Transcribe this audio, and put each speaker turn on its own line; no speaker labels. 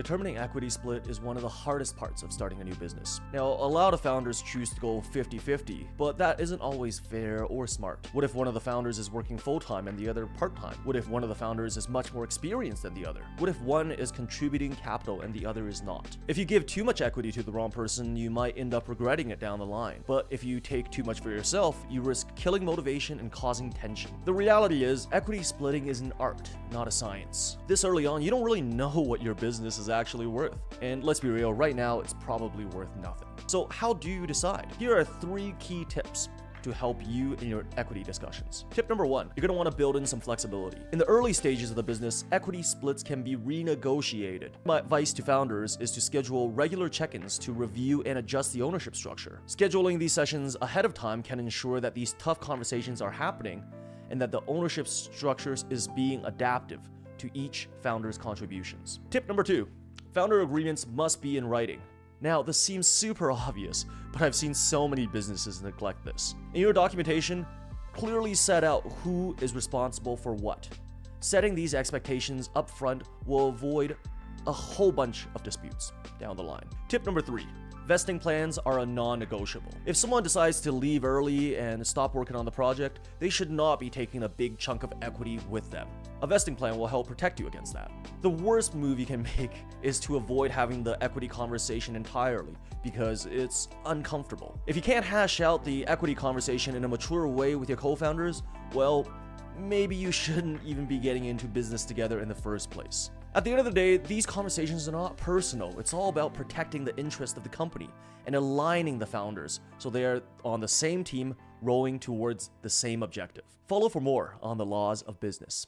Determining equity split is one of the hardest parts of starting a new business. Now, a lot of founders choose to go 50-50, but that isn't always fair or smart. What if one of the founders is working full-time and the other part-time? What if one of the founders is much more experienced than the other? What if one is contributing capital and the other is not? If you give too much equity to the wrong person, you might end up regretting it down the line. But if you take too much for yourself, you risk killing motivation and causing tension. The reality is, equity splitting is an art, not a science. This early on, you don't really know what your business is actually worth. And let's be real, right now it's probably worth nothing. So how do you decide? Here are 3 key tips to help you in your equity discussions. Tip number 1, you're going to want to build in some flexibility. In the early stages of the business, equity splits can be renegotiated. My advice to founders is to schedule regular check-ins to review and adjust the ownership structure. Scheduling these sessions ahead of time can ensure that these tough conversations are happening and that the ownership structures is being adaptive to each founder's contributions. Tip number 2, founder agreements must be in writing. Now, this seems super obvious, but I've seen so many businesses neglect this. In your documentation, clearly set out who is responsible for what. Setting these expectations up front will avoid a whole bunch of disputes down the line. Tip number 3, vesting plans are a non-negotiable. If someone decides to leave early and stop working on the project, they should not be taking a big chunk of equity with them. A vesting plan will help protect you against that. The worst move you can make is to avoid having the equity conversation entirely because it's uncomfortable. If you can't hash out the equity conversation in a mature way with your co-founders, well, maybe you shouldn't even be getting into business together in the first place. At the end of the day, these conversations are not personal. It's all about protecting the interest of the company and aligning the founders so they are on the same team rowing towards the same objective. Follow for more on the laws of business.